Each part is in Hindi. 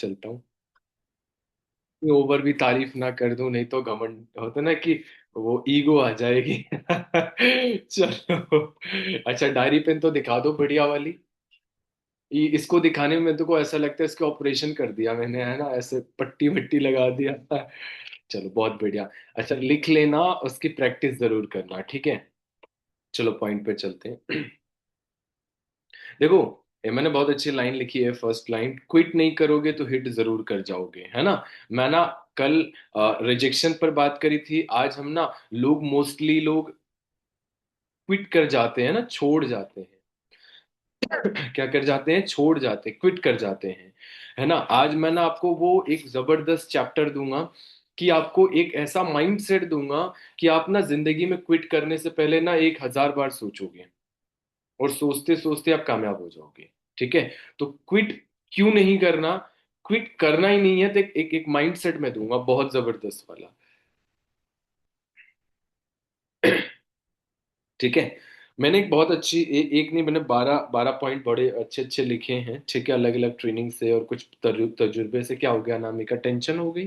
चलता हूँ। ओवर भी तारीफ ना कर दूं, नहीं तो घमंड होता ना कि वो ईगो आ जाएगी। चलो। अच्छा, डायरी पेन तो दिखा दो बढ़िया वाली। इसको दिखाने में तो को ऐसा लगता है इसके ऑपरेशन कर दिया मैंने, है ना, ऐसे पट्टी वट्टी लगा दिया। चलो बहुत बढ़िया। अच्छा, लिख लेना, उसकी प्रैक्टिस जरूर करना, ठीक है। चलो पॉइंट पे चलते हैं। देखो, ये मैंने बहुत अच्छी लाइन लिखी है। फर्स्ट लाइन, क्विट नहीं करोगे तो हिट जरूर कर जाओगे, है ना। मैं ना कल रिजेक्शन पर बात करी थी, आज हम ना मोस्टली लोग क्विट कर जाते हैं ना, छोड़ जाते हैं। क्या कर जाते हैं, छोड़ जाते हैं, क्विट कर जाते हैं, है ना। आज मैं ना आपको वो एक जबरदस्त चैप्टर दूंगा, कि आपको एक ऐसा माइंड सेट दूंगा कि आप ना जिंदगी में क्विट करने से पहले ना 1,000 बार सोचोगे, और सोचते सोचते आप कामयाब हो जाओगे, ठीक है। तो क्विट क्यों नहीं करना, क्विट करना ही नहीं है, तो एक माइंड सेट मैं दूंगा बहुत जबरदस्त वाला। ठीक है। मैंने एक बहुत अच्छी एक नहीं, मैंने 12 12 पॉइंट बड़े अच्छे अच्छे लिखे हैं, ठीक है, अलग अलग ट्रेनिंग से और कुछ तजुर्बे से। क्या हो गया अनामिका, टेंशन हो गई,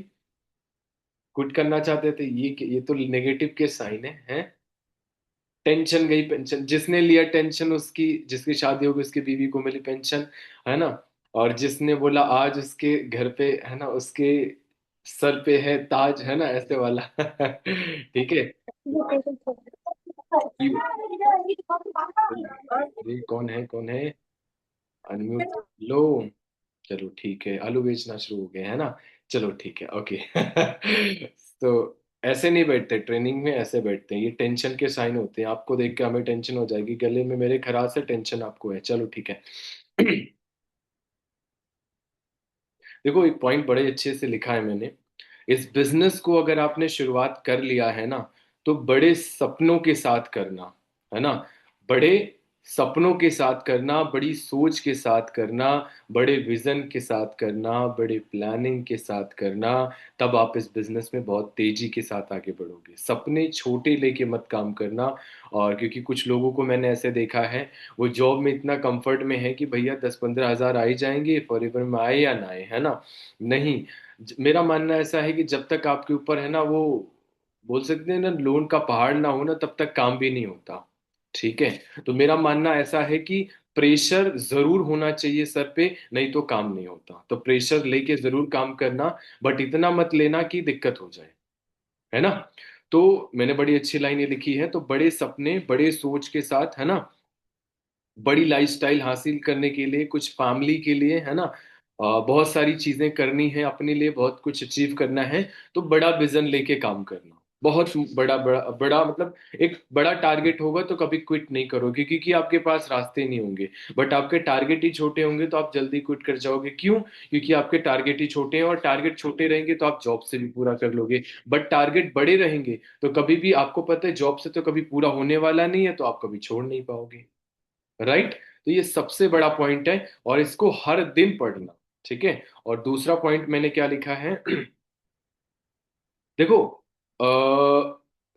क्विट करना चाहते थे, ये तो नेगेटिव के साइन है। टेंशन गई पेंशन, जिसने लिया टेंशन उसकी, जिसकी शादी होगी उसकी बीवी को मिली पेंशन, है ना। और जिसने बोला आज उसके घर पे, है ना, उसके सर पे है ताज, है ना, ऐसे वाला। ठीक है। ये कौन है, कौन है, अनम्यूट लो। चलो ठीक है, आलू बेचना शुरू हो गए, है ना। चलो ठीक है, ओके। तो ऐसे नहीं बैठते ट्रेनिंग में, ऐसे बैठते हैं, ये टेंशन के साइन होते हैं। आपको देख के हमें टेंशन हो जाएगी, गले में मेरे खराश है, टेंशन आपको है, चलो ठीक है। देखो, एक पॉइंट बड़े अच्छे से लिखा है मैंने। इस बिजनेस को अगर आपने शुरुआत कर लिया है ना, तो बड़े सपनों के साथ करना, है ना। बड़े सपनों के साथ करना, बड़ी सोच के साथ करना, बड़े विजन के साथ करना, बड़े प्लानिंग के साथ करना। तब आप इस बिजनेस में बहुत तेजी के साथ आगे बढ़ोगे। सपने छोटे लेके मत काम करना। और क्योंकि कुछ लोगों को मैंने ऐसे देखा है, वो जॉब में इतना कंफर्ट में है कि भैया 10 15 हज़ार आ ही जाएंगे, फॉरएवर में आए या ना आए, है ना। नहीं, मेरा मानना ऐसा है कि जब तक आपके ऊपर, है ना, वो बोल सकते हैं ना, लोन का पहाड़ ना हो ना, तब तक काम भी नहीं होता, ठीक है। तो मेरा मानना ऐसा है कि प्रेशर जरूर होना चाहिए सर पे, नहीं तो काम नहीं होता। तो प्रेशर लेके जरूर काम करना, बट इतना मत लेना कि दिक्कत हो जाए, है ना। तो मैंने बड़ी अच्छी लाइन ये लिखी है, तो बड़े सपने बड़े सोच के साथ, है ना, बड़ी लाइफस्टाइल हासिल करने के लिए, कुछ फैमिली के लिए, है ना, बहुत सारी चीजें करनी है अपने लिए, बहुत कुछ अचीव करना है, तो बड़ा विजन लेके काम करना। बहुत बड़ा बड़ा बड़ा मतलब एक बड़ा टारगेट होगा तो कभी क्विट नहीं करोगे, क्योंकि आपके पास रास्ते नहीं होंगे। बट आपके टारगेट ही छोटे होंगे तो आप जल्दी क्विट कर जाओगे, क्यों, क्योंकि आपके टारगेट ही छोटे हैं, और टारगेट छोटे रहेंगे तो आप जॉब से भी पूरा कर लोगे। बट टारगेट बड़े रहेंगे तो कभी भी, आपको पता है, जॉब से तो कभी पूरा होने वाला नहीं है, तो आप कभी छोड़ नहीं पाओगे, राइट। तो ये सबसे बड़ा पॉइंट है, और इसको हर दिन पढ़ना, ठीक है। और दूसरा पॉइंट मैंने क्या लिखा है। देखो,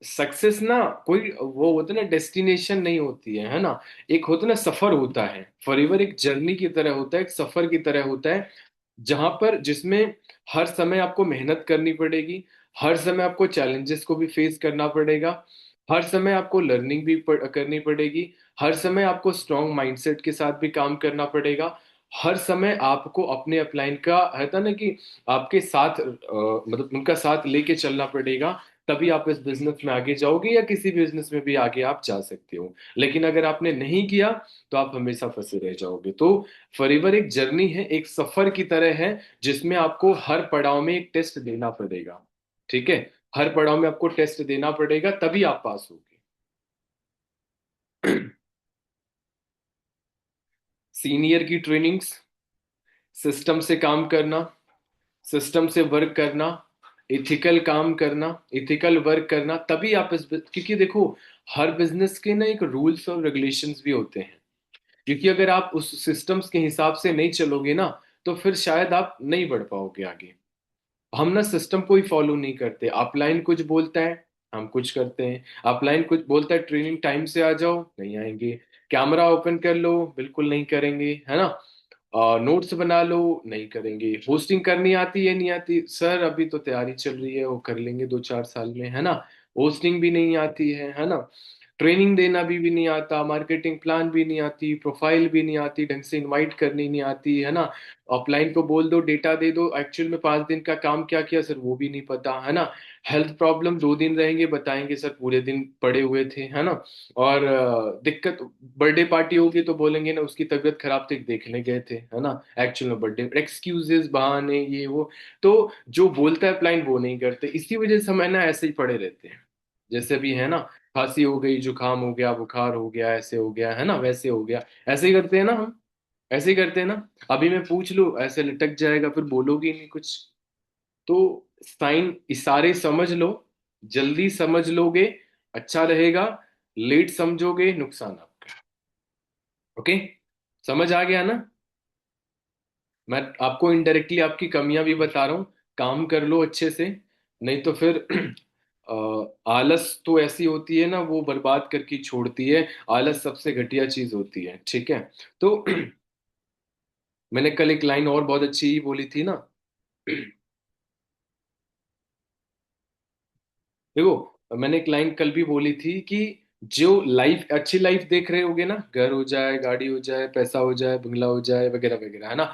सक्सेस ना कोई वो होता है ना, डेस्टिनेशन नहीं होती है ना। एक होता है ना, सफर होता है, फॉरएवर एक जर्नी की तरह होता है, एक सफर की तरह होता है, जहां पर जिसमें हर समय आपको मेहनत करनी पड़ेगी, हर समय आपको चैलेंजेस को भी फेस करना पड़ेगा, हर समय आपको लर्निंग भी करनी पड़ेगी, हर समय आपको स्ट्रॉन्ग माइंडसेट के साथ भी काम करना पड़ेगा, हर समय आपको अपने अपलाइन का रहता ना कि आपके साथ मतलब उनका साथ लेके चलना पड़ेगा। तभी आप इस बिजनेस में आगे जाओगे, या किसी बिजनेस में भी आगे आप जा सकते हो। लेकिन अगर आपने नहीं किया तो आप हमेशा फंसे रह जाओगे। तो फॉरएवर एक जर्नी है, एक सफर की तरह है, जिसमें आपको हर पड़ाव में एक टेस्ट देना पड़ेगा, ठीक है। हर पड़ाव में आपको टेस्ट देना पड़ेगा, तभी आप पास होगे। सीनियर की ट्रेनिंग्स, सिस्टम से काम करना, सिस्टम से वर्क करना, इथिकल काम करना, इथिकल वर्क करना, तभी आप क्योंकि देखो, हर बिजनेस के ना एक रूल्स और रेगुलेशंस भी होते हैं। क्योंकि अगर आप उस सिस्टम्स के हिसाब से नहीं चलोगे ना, तो फिर शायद आप नहीं बढ़ पाओगे आगे। हम ना सिस्टम को ही फॉलो नहीं करते। अपलाइन कुछ बोलता है, हम कुछ करते हैं। अपलाइन कुछ बोलता है, ट्रेनिंग टाइम से आ जाओ, नहीं आएंगे। कैमरा ओपन कर लो, बिल्कुल नहीं करेंगे, है ना। नोट्स बना लो, नहीं करेंगे। होस्टिंग करनी आती है, नहीं आती सर, अभी तो तैयारी चल रही है, वो कर लेंगे 2-4 साल में, है ना। होस्टिंग भी नहीं आती है ना। ट्रेनिंग देना भी नहीं आता, मार्केटिंग प्लान भी नहीं आती, प्रोफाइल भी नहीं आती, ढंग से इनवाइट करनी नहीं आती, है ना। ऑफलाइन को बोल दो डेटा दे दो, एक्चुअल में 5 दिन का काम क्या किया सर वो भी नहीं पता, है ना। हेल्थ प्रॉब्लम 2 दिन रहेंगे, बताएंगे सर पूरे दिन पड़े हुए थे, है ना। और दिक्कत, बर्थडे पार्टी होगी तो बोलेंगे ना उसकी तबीयत खराब थी देखने गए थे, है ना। एक्चुअल में बर्थडे, एक्सक्यूजेस, बहाने, ये वो। तो जो बोलता है क्लाइंट वो नहीं करते, इसी वजह से हम है ना ऐसे ही पड़े रहते हैं। जैसे भी है ना, खांसी हो गई, जुकाम हो गया, बुखार हो गया, ऐसे हो गया, है ना, वैसे हो गया। ऐसे ही करते हैं ना हम, ऐसे ही करते हैं ना। अभी मैं पूछ लूं ऐसे लटक जाएगा, फिर बोलोगे ही नहीं कुछ। तो साइन इशारे समझ लो, जल्दी समझ लोगे, अच्छा रहेगा। लेट समझोगे, नुकसान आपका। ओके, समझ आ गया ना। मैं आपको इनडायरेक्टली आपकी कमियां भी बता रहा हूँ, काम कर लो अच्छे से। नहीं तो फिर आलस तो ऐसी होती है ना, वो बर्बाद करके छोड़ती है। आलस सबसे घटिया चीज होती है, ठीक है। तो मैंने कल एक लाइन और बहुत अच्छी ही बोली थी ना। देखो, मैंने एक लाइन कल भी बोली थी कि जो लाइफ, अच्छी लाइफ देख रहे होगे ना, घर हो जाए, गाड़ी हो जाए, पैसा हो जाए, बंगला हो जाए, वगैरह वगैरह, है ना।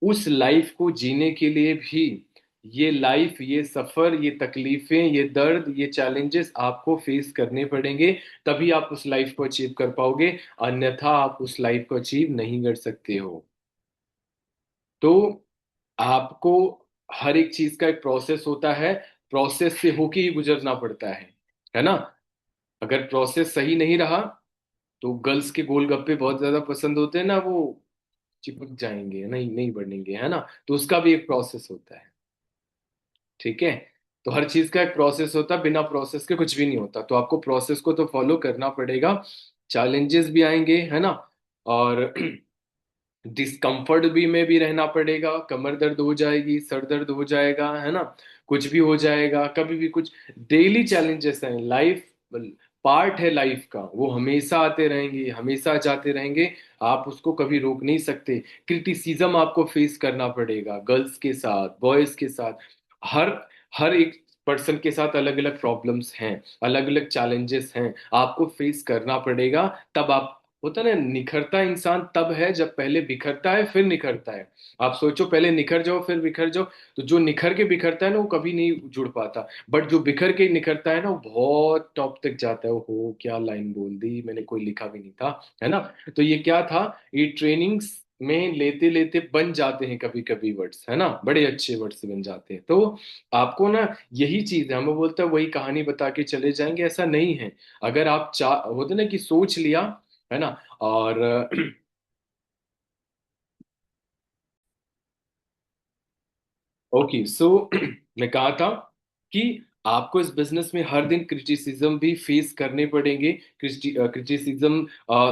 उस लाइफ को जीने के लिए भी ये लाइफ, ये सफर, ये तकलीफें, ये दर्द, ये चैलेंजेस आपको फेस करने पड़ेंगे। तभी आप उस लाइफ को अचीव कर पाओगे, अन्यथा आप उस लाइफ को अचीव नहीं कर सकते हो। तो आपको हर एक चीज का एक प्रोसेस होता है, प्रोसेस से होके ही गुजरना पड़ता है ना। अगर प्रोसेस सही नहीं रहा तो गर्ल्स के गोलगप्पे बहुत ज्यादा पसंद होते हैं ना, वो चिपक जाएंगे, नहीं नहीं बढ़ेंगे, है ना। तो उसका भी एक प्रोसेस होता है, ठीक है। तो हर चीज का एक प्रोसेस होता है, बिना प्रोसेस के कुछ भी नहीं होता, तो आपको प्रोसेस को तो फॉलो करना पड़ेगा। चैलेंजेस भी आएंगे, है ना। और डिस्कम्फर्ट भी में भी रहना पड़ेगा, कमर दर्द हो जाएगी, सर दर्द हो जाएगा, है ना। कुछ भी हो जाएगा, कभी भी कुछ। डेली चैलेंजेस हैं, लाइफ पार्ट है लाइफ का, वो हमेशा आते रहेंगे, हमेशा जाते रहेंगे। आप उसको कभी रोक नहीं सकते। क्रिटिसिज्म आपको फेस करना पड़ेगा, गर्ल्स के साथ, बॉयज के साथ। हर हर एक पर्सन के साथ अलग अलग प्रॉब्लम्स हैं, अलग अलग चैलेंजेस हैं, आपको फेस करना पड़ेगा। तब आप, होता है ना, निखरता इंसान तब है जब पहले बिखरता है फिर निखरता है। आप सोचो, पहले निखर जाओ फिर बिखर जाओ। तो जो निखर के बिखरता है ना वो कभी नहीं जुड़ पाता। बट जो बिखर के निखरता है ना वो बहुत टॉप तक जाता है। हो क्या लाइन बोल दी मैंने, कोई लिखा भी नहीं था, है ना। तो ये क्या था, ये ट्रेनिंग्स में लेते लेते बन जाते हैं कभी कभी वर्ड्स, है ना, बड़े अच्छे वर्ड्स बन जाते हैं। तो आपको ना, यही चीज है, हम बोलते हैं वही कहानी बता के चले जाएंगे, ऐसा नहीं है। अगर आप चाह होते ना कि सोच लिया, है ना। और ओके, सो मैं कहा था कि आपको इस बिजनेस में हर दिन क्रिटिसिज्म भी फेस करने पड़ेंगे। क्रिटिसिज्म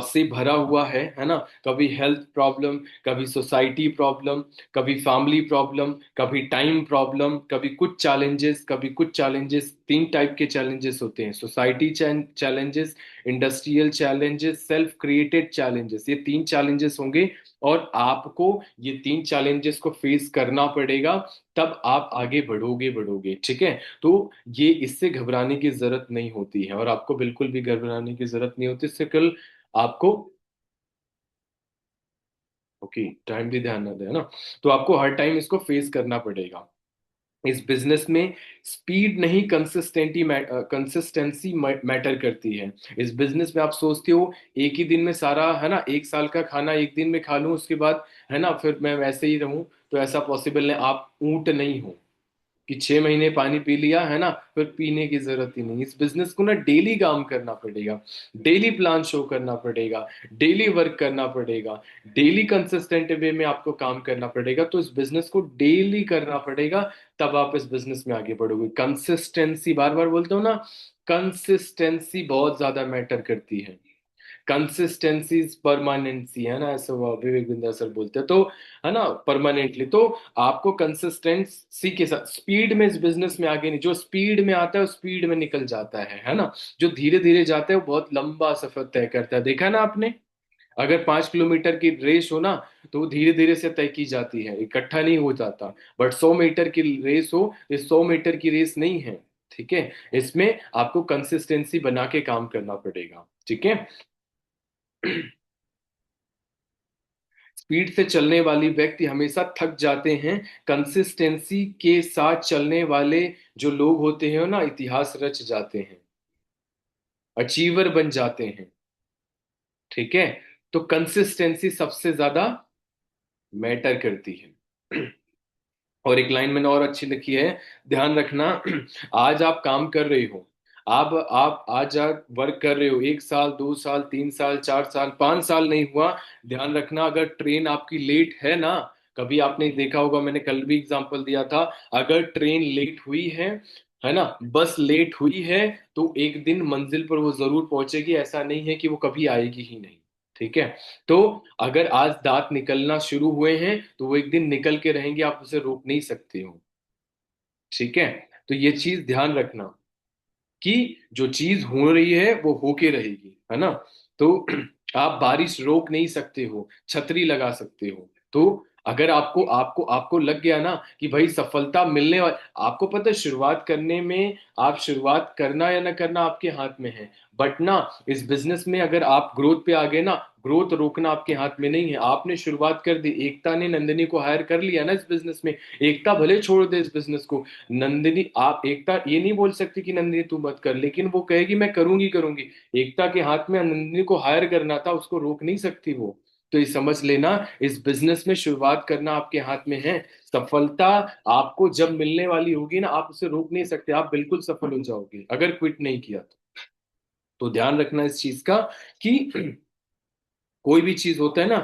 से भरा हुआ है ना। कभी हेल्थ प्रॉब्लम, कभी सोसाइटी प्रॉब्लम, कभी फैमिली प्रॉब्लम, कभी टाइम प्रॉब्लम, कभी कुछ चैलेंजेस, कभी कुछ चैलेंजेस। 3 टाइप के चैलेंजेस होते हैं, society challenges, industrial challenges, self created challenges, ये 3 चैलेंजेस होंगे। और आपको ये 3 चैलेंजेस को फेस करना पड़ेगा, तब आप आगे बढ़ोगे बढ़ोगे, ठीक है। तो ये, इससे घबराने की जरूरत नहीं होती है, और आपको बिल्कुल भी घबराने की जरूरत नहीं होती, इससे कल आपको, ओके, टाइम भी ध्यान ना दे, है ना। तो आपको हर टाइम इसको फेस करना पड़ेगा। इस बिजनेस में स्पीड नहीं, कंसिस्टेंसी मैटर करती है। इस बिजनेस में आप सोचते हो एक ही दिन में सारा, है ना, 1 साल का खाना एक दिन में खा लूं, उसके बाद, है ना, फिर मैं वैसे ही रहूं। तो ऐसा पॉसिबल नहीं, आप ऊंट नहीं हो कि 6 महीने पानी पी लिया, है ना, फिर पीने की जरूरत ही नहीं। इस बिजनेस को ना डेली काम करना पड़ेगा, डेली प्लान शो करना पड़ेगा, डेली वर्क करना पड़ेगा, डेली कंसिस्टेंट वे में आपको काम करना पड़ेगा। तो इस बिजनेस को डेली करना पड़ेगा, तब आप इस बिजनेस में आगे बढ़ोगे। कंसिस्टेंसी, बार बार बोलते हो ना, कंसिस्टेंसी बहुत ज्यादा मैटर करती है। कंसिस्टेंसी परमानेंसी, है ना, ऐसे वो विवेक बिंद्रा सर बोलते हैं, तो है ना, परमानेंटली। तो आपको कंसिस्टेंसी के साथ, स्पीड में इस बिजनेस में आगे नहीं, जो स्पीड में आता है वो स्पीड में निकल जाता है ना। जो धीरे धीरे जाता है वो बहुत लंबा सफर तय करता है, देखा ना आपने। अगर 5 किलोमीटर की रेस हो ना, तो वो धीरे धीरे से तय की जाती है, इकट्ठा नहीं हो जाता। बट 100 मीटर की रेस हो, ये 100 मीटर की रेस नहीं है। ठीक है, इसमें आपको कंसिस्टेंसी बना के काम करना पड़ेगा। ठीक है। स्पीड से चलने वाली व्यक्ति हमेशा थक जाते हैं, कंसिस्टेंसी के साथ चलने वाले जो लोग होते हैं ना, इतिहास रच जाते हैं, अचीवर बन जाते हैं। ठीक है। तो कंसिस्टेंसी सबसे ज्यादा मैटर करती है। और एक लाइन मैंने और अच्छी लिखी है, ध्यान रखना। आज आप काम कर रहे हो, आप आज आप वर्क कर रहे हो, 1 साल, 2 साल, 3 साल, 4 साल, 5 साल नहीं हुआ, ध्यान रखना अगर ट्रेन आपकी लेट है ना, कभी आपने देखा होगा, मैंने कल भी एग्जांपल दिया था, अगर ट्रेन लेट हुई है ना, बस लेट हुई है, तो एक दिन मंजिल पर वो जरूर पहुंचेगी, ऐसा नहीं है कि वो कभी आएगी ही नहीं। ठीक है। तो अगर आज दांत निकलना शुरू हुए हैं, तो वो एक दिन निकल के रहेंगे, आप उसे रोक नहीं सकते हो। ठीक है। तो ये चीज ध्यान रखना कि जो चीज हो रही है वो होके रहेगी, है ना। तो आप बारिश रोक नहीं सकते हो, छतरी लगा सकते हो। तो अगर आपको आपको आपको लग गया ना कि भाई सफलता मिलने वाली, आपको पता है शुरुआत करने में, आप शुरुआत करना या ना करना आपके हाथ में है। बट ना, इस बिजनेस में अगर आप ग्रोथ पे आ गए ना, ग्रोथ रोकना आपके हाथ में नहीं है। आपने शुरुआत कर दी, एकता ने नंदिनी को हायर कर लिया ना इस बिजनेस में, एकता भले छोड़ दे इस बिजनेस को, नंदिनी, आप, एकता ये नहीं बोल सकती कि नंदिनी तू मत कर, लेकिन वो कहेगी मैं करूंगी करूंगी। एकता के हाथ में नंदिनी को हायर करना था, उसको रोक नहीं सकती वो। तो ये समझ लेना, इस बिजनेस में शुरुआत करना आपके हाथ में है। सफलता आपको जब मिलने वाली होगी ना, आप उसे रोक नहीं सकते, आप बिल्कुल सफल हो जाओगे अगर क्विट नहीं किया तो ध्यान रखना इस चीज का कि कोई भी चीज होता है ना,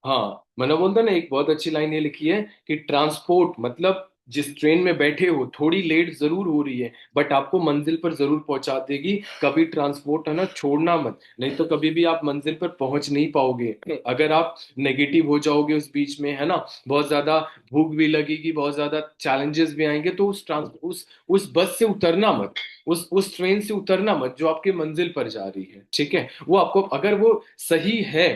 हाँ, मैंने बोलता ना, एक बहुत अच्छी लाइन ये लिखी है कि ट्रांसपोर्ट मतलब जिस ट्रेन में बैठे हो थोड़ी लेट जरूर हो रही है, बट आपको मंजिल पर जरूर पहुंचा देगी। कभी ट्रांसपोर्ट है ना छोड़ना मत, नहीं तो कभी भी आप मंजिल पर पहुंच नहीं पाओगे। अगर आप नेगेटिव हो जाओगे उस बीच में, है ना, बहुत ज्यादा भूख भी लगेगी, बहुत ज्यादा चैलेंजेस भी आएंगे, तो उस बस से उतरना मत, उस ट्रेन से उतरना मत जो आपके मंजिल पर जा रही है। ठीक है। वो आपको, अगर वो सही है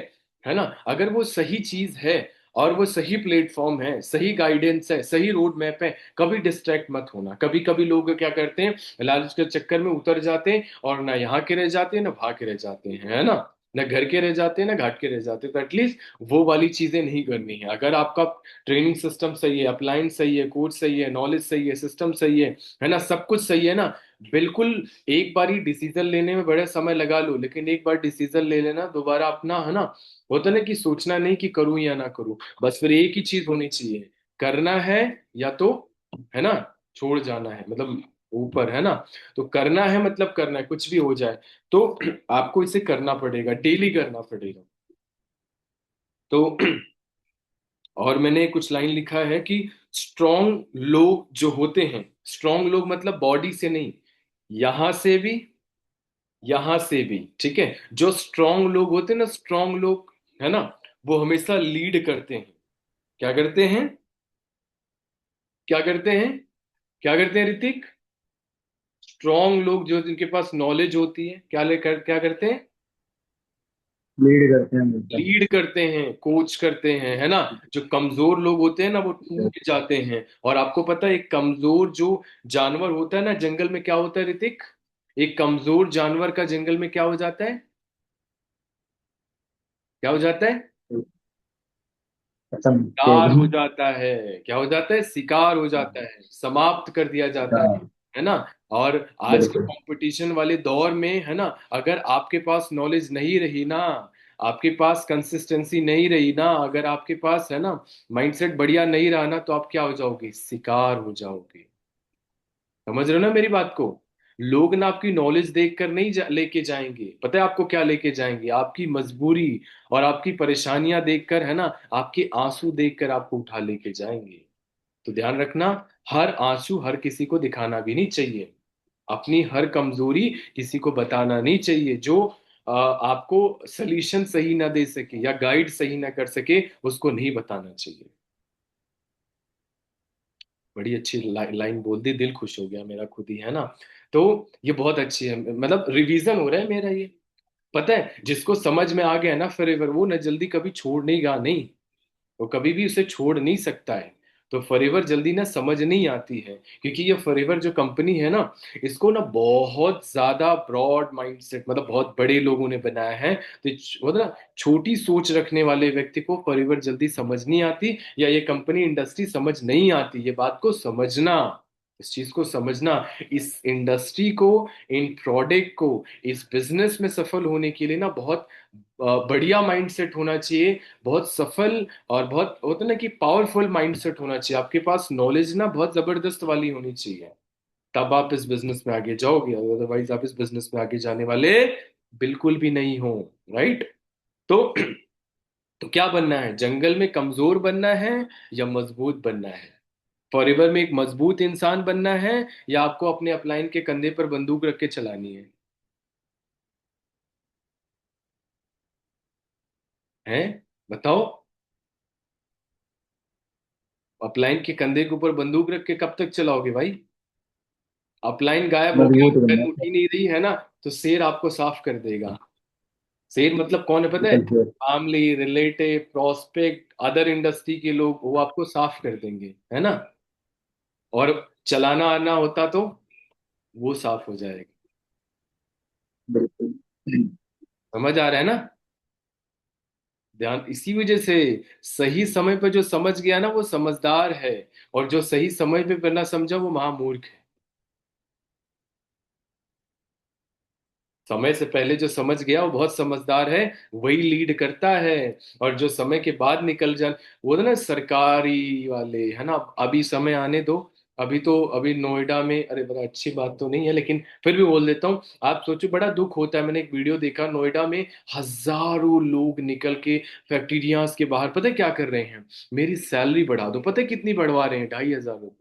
ना, अगर वो सही चीज है और वो सही प्लेटफॉर्म है, सही गाइडेंस है, सही रोड मैप है, कभी डिस्ट्रैक्ट मत होना। कभी कभी लोग क्या करते हैं, लालच के चक्कर में उतर जाते हैं, और ना यहाँ के रह जाते हैं ना वहां के रह जाते हैं, है ना, ना घर के रह जाते हैं ना घाट के रह जाते हैं। तो एटलीस्ट वो वाली चीजें नहीं करनी है। अगर आपका ट्रेनिंग सिस्टम सही है, अप्लायंस सही है, कोच सही है, नॉलेज सही है, सिस्टम सही है ना, सब कुछ सही है ना, बिल्कुल, एक बार ही डिसीजन लेने में बड़ा समय लगा लो, लेकिन एक बार डिसीजन ले लेना, दोबारा अपना, है ना, होता ना कि सोचना नहीं कि करूं या ना करूं, बस फिर एक ही चीज होनी चाहिए, करना है या तो, है ना, छोड़ जाना है, मतलब ऊपर, है ना। तो करना है मतलब करना है, कुछ भी हो जाए तो आपको इसे करना पड़ेगा, डेली करना पड़ेगा। तो और मैंने कुछ लाइन लिखा है कि स्ट्रॉन्ग लोग जो होते हैं, स्ट्रॉन्ग लोग मतलब बॉडी से नहीं, यहां से भी, यहां से भी, ठीक है, जो स्ट्रॉन्ग लोग होते हैं ना, स्ट्रॉन्ग लोग, है ना, वो हमेशा लीड करते हैं। क्या करते हैं, क्या करते हैं, क्या करते हैं ऋतिक? स्ट्रॉन्ग लोग जो, जिनके पास नॉलेज होती है, क्या करते हैं? लीड करते हैं हमेशा। लीड करते हैं, कोच करते हैं, है ना। जो कमजोर लोग होते हैं ना, वो टूट जाते हैं। और आपको पता है, एक कमजोर जो जानवर होता है ना जंगल में, क्या होता है ऋतिक? एक कमजोर जानवर का जंगल में क्या हो जाता है? क्या हो जाता है? खत्म शिकार हो जाता है। क्या हो जाता है? शिकार हो जाता है, समाप्त कर दिया जाता हाँ, है ना। और आज के बिल्कुल। कंपटीशन वाले दौर में, है ना, अगर आपके पास नॉलेज नहीं रही ना, आपके पास कंसिस्टेंसी नहीं रही ना, अगर आपके पास, है ना, माइंडसेट बढ़िया नहीं रहा ना, तो आप क्या हो जाओगे? शिकार हो जाओगे। समझ रहे हो ना मेरी बात को? लोग ना आपकी नॉलेज देखकर नहीं लेके जाएंगे, पता है आपको क्या लेके जाएंगे? आपकी मजबूरी और आपकी परेशानियां देखकर, है ना, आपके आंसू देखकर आपको उठा लेके जाएंगे। तो ध्यान रखना, हर आंसू हर किसी को दिखाना भी नहीं चाहिए, अपनी हर कमजोरी किसी को बताना नहीं चाहिए। जो आपको सलीशन सही ना दे सके या गाइड सही ना कर सके, उसको नहीं बताना चाहिए। बड़ी अच्छी लाइन बोल दी, दिल खुश हो गया मेरा खुद ही, है ना। तो ये बहुत अच्छी है, मतलब रिवीजन हो रहा है मेरा ये। पता है जिसको समझ में आ गया ना फॉरएवर, वो ना जल्दी कभी छोड़नेगा नहीं, वो कभी भी उसे छोड़ नहीं सकता है। तो फॉरएवर जल्दी ना समझ नहीं आती है, क्योंकि ये फॉरएवर जो कंपनी है ना, इसको ना बहुत ज्यादा ब्रॉड माइंडसेट, मतलब बहुत बड़े लोगों ने बनाया है। तो वो ना छोटी सोच रखने वाले व्यक्ति को फॉरएवर जल्दी समझ नहीं आती, या ये कंपनी इंडस्ट्री समझ नहीं आती। ये बात को समझना, इस चीज को समझना, इस इंडस्ट्री को, इन प्रोडक्ट को, इस बिजनेस में सफल होने के लिए ना बहुत बढ़िया माइंडसेट होना चाहिए, बहुत सफल और बहुत होता है ना कि पावरफुल माइंडसेट होना चाहिए आपके पास, नॉलेज ना बहुत जबरदस्त वाली होनी चाहिए। तब आप इस बिजनेस में आगे जाओगे, अदरवाइज आप इस बिजनेस में आगे जाने वाले बिल्कुल भी नहीं हो। राइट। तो तो क्या बनना है, जंगल में कमजोर बनना है या मजबूत बनना है? फॉरएवर में एक मजबूत इंसान बनना है, या आपको अपने अपलाइन के कंधे पर बंदूक रख के चलानी है बताओ। अपलाइन के कंधे के ऊपर बंदूक रख के कब तक चलाओगे भाई? अपलाइन गायब हो गया, मजबूत बनना गन है। उठी नहीं रही है ना, तो शेर आपको साफ कर देगा। शेर मतलब कौन है पता है? बिल्कुल sure। Family, relative, prospect, other industry के लोग, वो आपको साफ कर देंगे, है ना। और चलाना आना होता तो वो साफ हो जाएगा। बिल्कुल। समझ आ रहा है ना? ध्यान इसी वजह से, सही समय पर जो समझ गया ना वो समझदार है, और जो सही समय पे बिना समझा वो महामूर्ख है। समय से पहले जो समझ गया वो बहुत समझदार है, वही लीड करता है। और जो समय के बाद निकल जाए, वो तो ना सरकारी वाले, है ना, अभी समय आने दो। अभी तो अभी नोएडा में, अरे बड़ा अच्छी बात तो नहीं है लेकिन फिर भी बोल देता हूँ, आप सोचो बड़ा दुख होता है। मैंने एक वीडियो देखा, नोएडा में हजारों लोग निकल के फैक्ट्रियाज के बाहर पता है क्या कर रहे हैं? मेरी सैलरी बढ़ा दो। पता है कितनी बढ़वा रहे हैं? 2,500।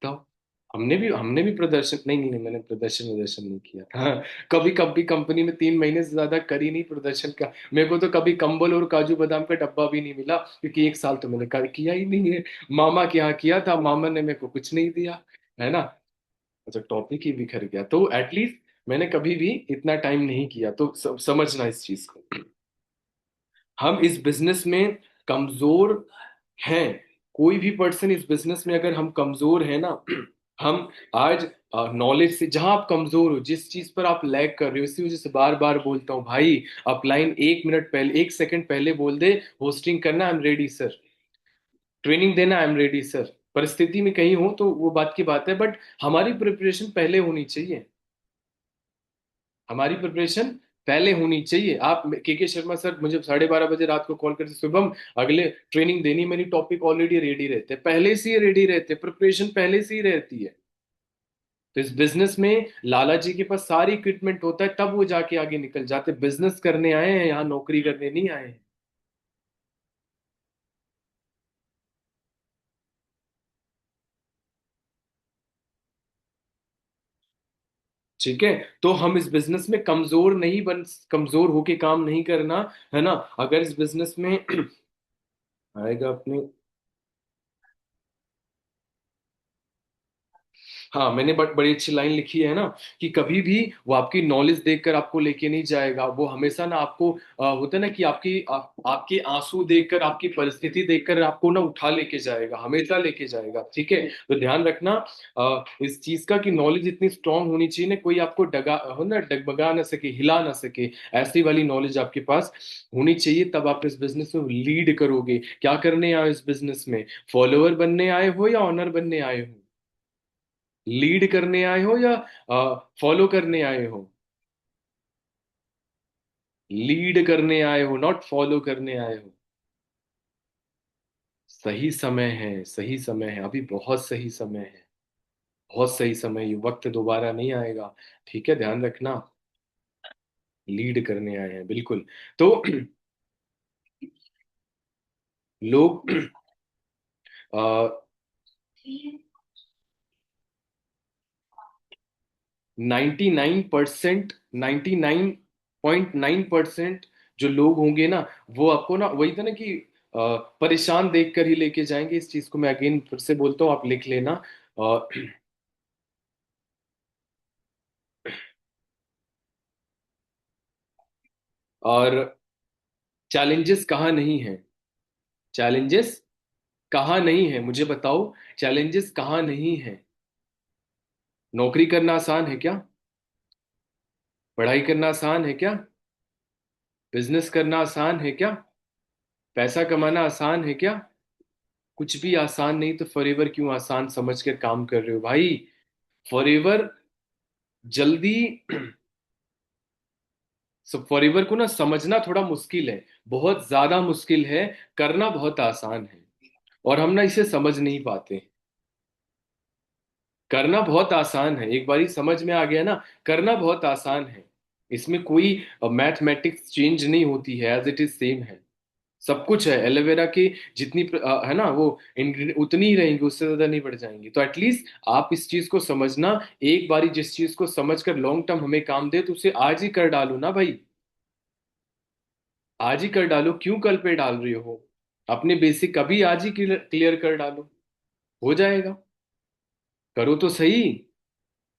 तो हमने भी प्रदर्शन, नहीं नहीं नहीं, मैंने प्रदर्शन नहीं किया था। हाँ, कभी कभी कंपनी में 3 महीने से ज्यादा करी नहीं प्रदर्शन का। मेरे को तो कभी कंबल और काजू बादाम का डब्बा भी नहीं मिला, क्योंकि 1 साल तो मैंने कर किया ही नहीं है। मामा के यहाँ किया था, मामा ने मेरे को कुछ नहीं दिया, है ना। अच्छा, टॉपिक ही बिखर गया। तो एटलीस्ट मैंने कभी भी इतना टाइम नहीं किया, तो समझना इस चीज को। हम इस बिजनेस में कमजोर हैं। कोई भी पर्सन इस बिजनेस में अगर हम कमजोर है ना, हम आज नॉलेज से जहां आप कमजोर हो, जिस चीज पर आप लैग कर रहे हो, इसी वजह से बार बार बोलता हूं भाई, अपलाइन 1 मिनट पहले, 1 सेकंड पहले बोल दे, होस्टिंग करना I am ready sir, training देना आई एम रेडी सर। परिस्थिति में कहीं हो तो वो बात की बात है, बट हमारी प्रिपरेशन पहले होनी चाहिए। हमारी प्रिपरेशन पहले होनी चाहिए। आप के शर्मा सर मुझे 12:30 बजे रात को कॉल करते, शुभम अगले ट्रेनिंग देनी, मेरी टॉपिक ऑलरेडी रेडी रहते, पहले से ही रेडी रहते, प्रिपरेशन पहले से ही रहती है। तो इस बिजनेस में लाला जी के पास सारी इक्विपमेंट होता है, तब वो जाके आगे निकल जाते। बिजनेस करने आए हैं यहाँ, नौकरी करने नहीं आए हैं। ठीक है। तो हम इस बिजनेस में कमजोर नहीं बन, कमजोर होके काम नहीं करना, है ना। अगर इस बिजनेस में आएगा अपने, हाँ मैंने बड़ी अच्छी लाइन लिखी है ना, कि कभी भी वो आपकी नॉलेज देखकर आपको लेके नहीं जाएगा, वो हमेशा ना आपको होता है ना कि आपके आंसू देखकर, आपकी परिस्थिति देखकर आपको ना उठा लेके जाएगा, हमेशा लेके जाएगा। ठीक है। तो ध्यान रखना इस चीज का, कि नॉलेज इतनी स्ट्रांग होनी चाहिए ना, कोई आपको डगा हो ना, डगमगा ना सके, हिला ना सके, ऐसी वाली नॉलेज आपके पास होनी चाहिए। तब आप इस बिजनेस में लीड करोगे। क्या करने आए हो इस बिजनेस में? फॉलोअर बनने आए हो या ऑनर बनने आए हो? लीड करने आए हो या फॉलो करने आए हो? लीड करने आए हो, नॉट फॉलो करने आए हो। सही समय है, सही समय है, अभी बहुत सही समय है, बहुत सही समय है। ये वक्त दोबारा नहीं आएगा। ठीक है, ध्यान रखना। लीड करने आए हैं बिल्कुल। तो लोग 99%, 99.9% जो लोग होंगे ना, वो आपको ना, वही था ना कि परेशान देख कर ही लेके जाएंगे। इस चीज को मैं अगेन फिर से बोलता हूँ, आप लिख लेना। अ, और चैलेंजेस कहाँ नहीं है? चैलेंजेस कहाँ नहीं है, मुझे बताओ। चैलेंजेस कहाँ नहीं है? नौकरी करना आसान है क्या? पढ़ाई करना आसान है क्या? बिजनेस करना आसान है क्या? पैसा कमाना आसान है क्या? कुछ भी आसान नहीं, तो फॉरएवर क्यों आसान समझ कर काम कर रहे हो भाई? फॉरएवर जल्दी फॉरएवर को ना समझना थोड़ा मुश्किल है, बहुत ज्यादा मुश्किल है। करना बहुत आसान है, और हम ना इसे समझ नहीं पाते। करना बहुत आसान है, एक बारी समझ में आ गया ना। करना बहुत आसान है, इसमें कोई मैथमेटिक्स चेंज नहीं होती है, एज इट इज सेम है। सब कुछ है एलोवेरा की। जितनी है ना वो ingredient उतनी ही रहेंगी, उससे ज्यादा नहीं बढ़ जाएंगी। तो एटलीस्ट आप इस चीज को समझना। एक बारी जिस चीज को समझ कर लॉन्ग टर्म हमें काम दे, तो उसे आज ही कर डालो ना भाई। आज ही कर डालो, क्यों कल पे डाल रही हो? अपने बेसिक अभी आज ही क्लियर कर डालो, हो जाएगा। करो तो सही।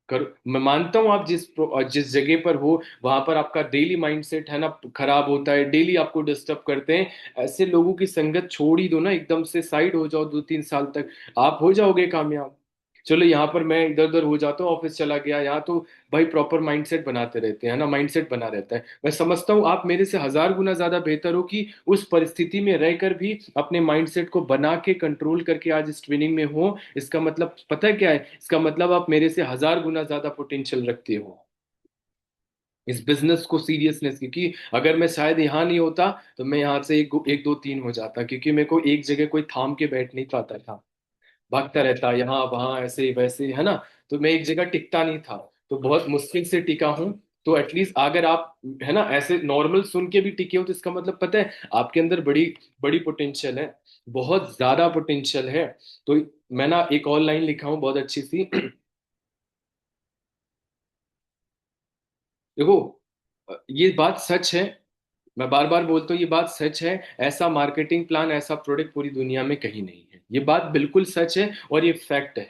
कर, मैं मानता हूं आप जिस जगह पर हो, वहां पर आपका डेली माइंडसेट है ना खराब होता है, डेली आपको डिस्टर्ब करते हैं। ऐसे लोगों की संगत छोड़ ही दो ना, एकदम से साइड हो जाओ 2-3 साल तक, आप हो जाओगे कामयाब। चलो यहाँ पर मैं इधर उधर हो जाता हूँ, ऑफिस चला गया, यहाँ तो भाई प्रॉपर माइंडसेट बनाते रहते हैं ना, माइंडसेट बना रहता है। मैं समझता हूँ आप मेरे से 1000 गुना ज्यादा बेहतर हो कि उस परिस्थिति में रहकर भी अपने माइंडसेट को बना के कंट्रोल करके आज इस ट्रेनिंग में हो। इसका मतलब पता है क्या है? इसका मतलब आप मेरे से 1000 गुना ज्यादा पोटेंशियल रखते हो इस बिजनेस को सीरियसनेस की। कि अगर मैं शायद यहाँ नहीं होता, तो मैं यहाँ से एक एक दो तीन हो जाता, क्योंकि मेरे को एक जगह कोई थाम के बैठ नहीं पाता था। भागता रहता यहाँ वहां ऐसे वैसे, है ना। तो मैं एक जगह टिकता नहीं था, तो बहुत मुश्किल से टिका हूं। तो एटलीस्ट अगर आप, है ना, ऐसे नॉर्मल सुन के भी टिके हो, तो इसका मतलब पता है आपके अंदर बड़ी बड़ी पोटेंशियल है, बहुत ज्यादा पोटेंशियल है। तो मैं ना एक और लाइन लिखा हूँ बहुत अच्छी सी। देखो, ये बात सच है, मैं बार बार बोलता हूँ ये बात सच है। ऐसा मार्केटिंग प्लान, ऐसा प्रोडक्ट पूरी दुनिया में कहीं नहीं है। ये बात बिल्कुल सच है, और ये फैक्ट है,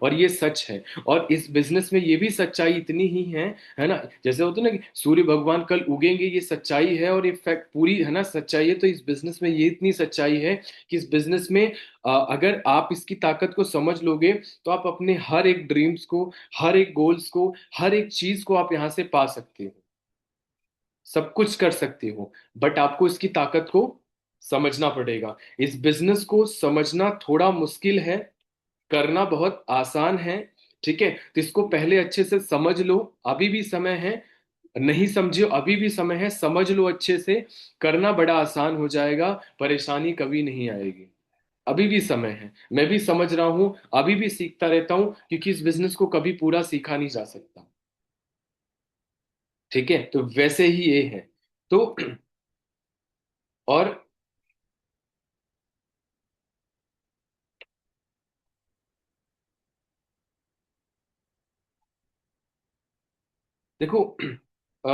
और ये सच है। और इस बिजनेस में ये भी सच्चाई इतनी ही है ना। जैसे होता है ना कि सूर्य भगवान कल उगेंगे, ये सच्चाई है, और ये फैक्ट पूरी है ना सच्चाई है। तो इस बिजनेस में ये इतनी सच्चाई है कि इस बिजनेस में अगर आप इसकी ताकत को समझ लोगे, तो आप अपने हर एक ड्रीम्स को, हर एक गोल्स को, हर एक चीज को आप यहाँ से पा सकते हो, सब कुछ कर सकते हो। बट आपको इसकी ताकत को समझना पड़ेगा। इस बिजनेस को समझना थोड़ा मुश्किल है, करना बहुत आसान है। ठीक है, तो इसको पहले अच्छे से समझ लो, अभी भी समय है। नहीं समझे अभी भी समय है, समझ लो अच्छे से। करना बड़ा आसान हो जाएगा, परेशानी कभी नहीं आएगी। अभी भी समय है, मैं भी समझ रहा हूं, अभी भी सीखता रहता हूं, क्योंकि इस बिजनेस को कभी पूरा सीखा नहीं जा सकता। ठीक है, तो वैसे ही ये है। तो और देखो, अ,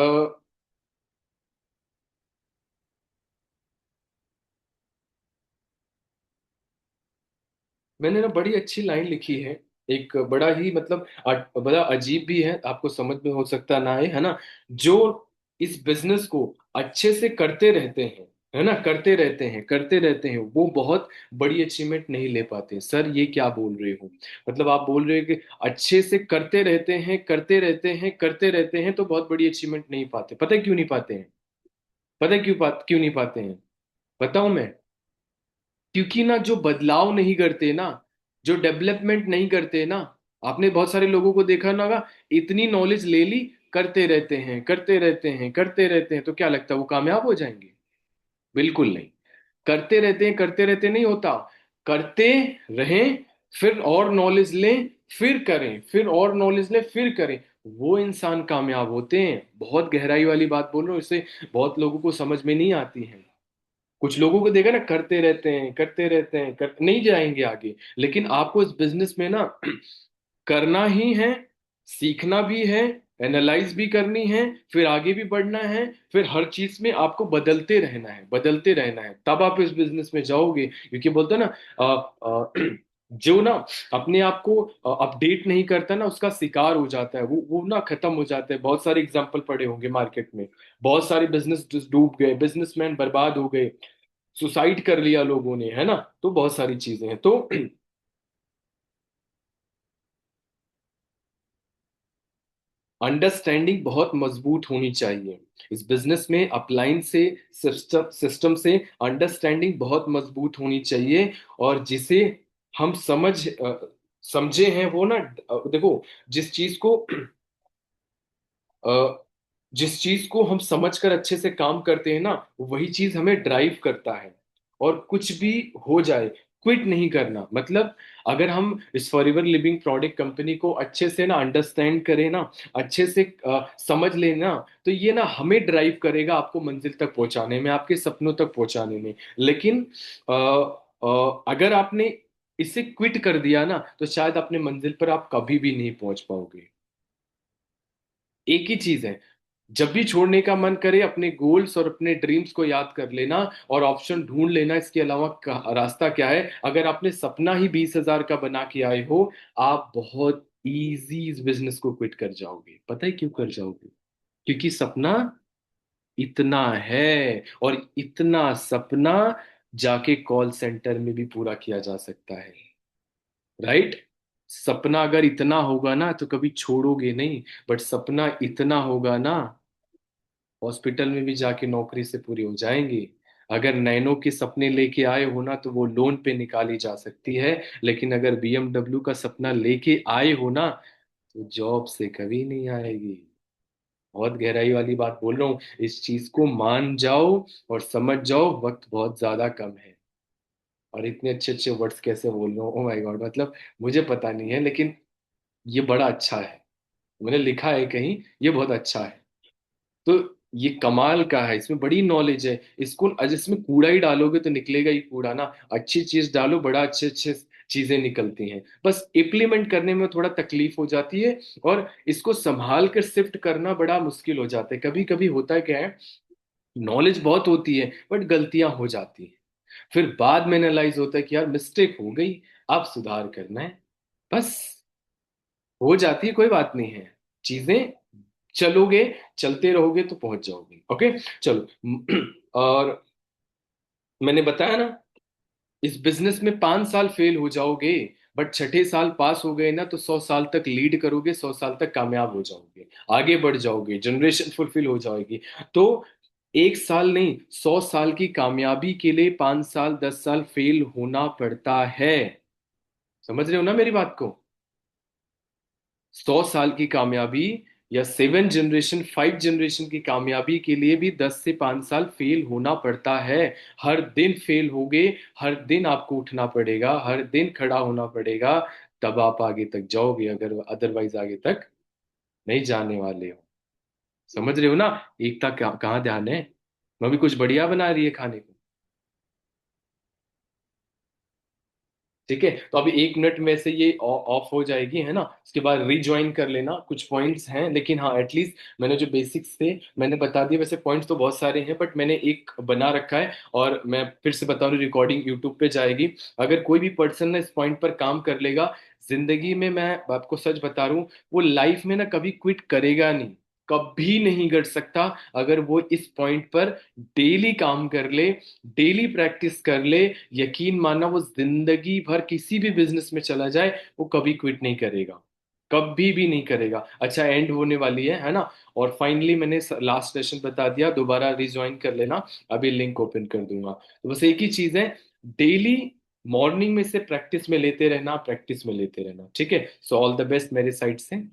मैंने ना बड़ी अच्छी लाइन लिखी है। एक बड़ा ही मतलब बड़ा अजीब भी है, आपको समझ में हो सकता ना है ना। जो इस बिजनेस को अच्छे से करते रहते हैं, है ना, करते रहते हैं करते रहते हैं, वो बहुत बड़ी अचीवमेंट नहीं ले पाते। सर ये क्या बोल रहे हो? मतलब आप बोल रहे हो कि अच्छे से करते रहते हैं करते रहते हैं करते रहते हैं, तो बहुत बड़ी अचीवमेंट नहीं पाते। पता है क्यों नहीं पाते हैं? पता है क्यों नहीं पाते हैं? बताऊं मैं? क्योंकि ना जो बदलाव नहीं करते ना, जो डेवलपमेंट नहीं करते ना, आपने बहुत सारे लोगों को देखा ना होगा, इतनी नॉलेज ले ली, करते रहते हैं करते रहते हैं करते रहते हैं, तो क्या लगता है वो कामयाब हो जाएंगे? बिल्कुल नहीं। करते रहते नहीं होता। करते रहें, फिर और नॉलेज लें, फिर करें, फिर और नॉलेज लें, फिर करें, वो इंसान कामयाब होते हैं। बहुत गहराई वाली बात बोल रहा हूँ, इससे बहुत लोगों को समझ में नहीं आती है। कुछ लोगों को देखा ना, करते रहते हैं करते रहते हैं नहीं जाएंगे आगे। लेकिन आपको इस बिजनेस में ना करना ही है, सीखना भी है, एनालाइज भी करनी है, फिर आगे भी बढ़ना है, फिर हर चीज में आपको बदलते रहना है, बदलते रहना है, तब आप इस बिजनेस में जाओगे। क्योंकि बोलते हैं ना, जो ना अपने आप को अपडेट नहीं करता ना, उसका शिकार हो जाता है, वो ना खत्म हो जाता है। बहुत सारे एग्जाम्पल पड़े होंगे मार्केट में, बहुत सारे बिजनेस डूब गए, बिजनेसमैन बर्बाद हो गए, सुसाइड कर लिया लोगों ने, है ना। तो बहुत सारी चीजें हैं। तो अंडरस्टैंडिंग बहुत मजबूत होनी चाहिए इस बिजनेस में। अपलाइन से, सिस्टम सिस्टम से अंडरस्टैंडिंग बहुत मजबूत होनी चाहिए। और जिसे हम समझे हैं वो ना, देखो, जिस चीज को अ, जिस चीज को हम समझकर अच्छे से काम करते हैं ना, वही चीज हमें ड्राइव करता है। और कुछ भी हो जाए, क्विट नहीं करना। मतलब अगर हम इस फॉरएवर लिविंग प्रोडक्ट कंपनी को अच्छे से ना अंडरस्टैंड करें ना, अच्छे से समझ लेना, तो ये ना हमें ड्राइव करेगा आपको मंजिल तक पहुंचाने में, आपके सपनों तक पहुंचाने में। लेकिन अगर आपने इसे क्विट कर दिया ना, तो शायद अपने मंजिल पर आप कभी भी नहीं पहुंच पाओगे। एक ही चीज है, जब भी छोड़ने का मन करे, अपने गोल्स और अपने ड्रीम्स को याद कर लेना और ऑप्शन ढूंढ लेना। इसके अलावा रास्ता क्या है? अगर आपने सपना ही 20,000 का बना के आए हो, आप बहुत इजी इस बिजनेस को क्विट कर जाओगे। पता है क्यों कर जाओगे? क्योंकि सपना इतना है, और इतना सपना जाके कॉल सेंटर में भी पूरा किया जा सकता है। राइट? सपना अगर इतना होगा ना तो कभी छोड़ोगे नहीं। बट सपना इतना होगा ना, हॉस्पिटल में भी जाके नौकरी से पूरी हो जाएंगी। अगर नैनो के सपने लेके आए हो ना, तो वो लोन पे निकाली जा सकती है। लेकिन अगर बीएमडब्ल्यू का सपना लेके आए हो ना, तो जॉब से कभी नहीं आएगी। बहुत गहराई वाली बात बोल रहा हूँ, इस चीज को मान जाओ और समझ जाओ। वक्त बहुत ज्यादा कम है। और इतने अच्छे अच्छे वर्ड्स कैसे बोल रहा हूँ, ओ माय गॉड! मतलब मुझे पता नहीं है, लेकिन ये बड़ा अच्छा है। मैंने लिखा है कहीं, ये बहुत अच्छा है। तो ये कमाल का है, इसमें बड़ी नॉलेज है। इसको आज इसमें कूड़ा ही डालोगे तो निकलेगा ही कूड़ा ना। अच्छी चीज डालो, बड़ा अच्छे अच्छे चीजें निकलती हैं। बस इम्प्लीमेंट करने में थोड़ा तकलीफ हो जाती है, और इसको संभाल कर शिफ्ट करना बड़ा मुश्किल हो जाता है। कभी कभी होता है क्या है, नॉलेज बहुत होती है बट गलतियां हो जाती हैं। फिर बाद में एनालाइज होता है कि यार मिस्टेक हो गई, अब सुधार करना है। बस हो जाती है, कोई बात नहीं है। चीजें चलोगे, चलते रहोगे तो पहुंच जाओगे। ओके, चलो। और मैंने बताया ना, इस बिजनेस में 5 साल फेल हो जाओगे, बट छठे साल पास हो गए ना, तो 100 साल तक लीड करोगे, 100 साल तक कामयाब हो जाओगे, आगे बढ़ जाओगे, जनरेशन फुलफिल हो जाएगी। तो 1 साल नहीं, 100 साल की कामयाबी के लिए 5 साल 10 साल फेल होना पड़ता है। समझ रहे हो ना मेरी बात को? 100 साल की कामयाबी, या 7 जनरेशन 5 जनरेशन की कामयाबी के लिए भी 10 से 5 साल फेल होना पड़ता है। हर दिन फेल होगे, हर दिन आपको उठना पड़ेगा, हर दिन खड़ा होना पड़ेगा। तब आप आगे तक जाओगे, अगर अदरवाइज आगे तक नहीं जाने वाले हो। समझ रहे हो ना? एकता कहाँ ध्यान है? मैं भी कुछ बढ़िया बना रही है खाने को। ठीक है, तो अभी 1 मिनट में से ये ऑफ हो जाएगी, है ना। उसके बाद रिज्वाइन कर लेना। कुछ पॉइंट्स हैं, लेकिन हाँ एटलीस्ट मैंने जो बेसिक्स थे मैंने बता दिए। वैसे पॉइंट्स तो बहुत सारे हैं, बट मैंने एक बना रखा है। और मैं फिर से बता रहा हूँ, रिकॉर्डिंग यूट्यूब पे जाएगी। अगर कोई भी पर्सन ना इस पॉइंट पर काम कर लेगा, जिंदगी में, मैं आपको सच बता रहा हूँ, वो लाइफ में ना कभी क्विट करेगा नहीं, कभी नहीं कर सकता। अगर वो इस पॉइंट पर डेली काम कर ले, डेली प्रैक्टिस कर ले, यकीन मानना, वो जिंदगी भर किसी भी बिजनेस में चला जाए, वो कभी क्विट नहीं करेगा, कभी भी नहीं करेगा। अच्छा, एंड होने वाली है ना। और फाइनली मैंने लास्ट सेशन बता दिया, दोबारा रिज्वाइन कर लेना। अभी लिंक ओपन कर दूंगा। तो बस एक ही चीज है, डेली मॉर्निंग में से प्रैक्टिस में लेते रहना, प्रैक्टिस में लेते रहना। ठीक है, सो ऑल द बेस्ट मेरे साइड से।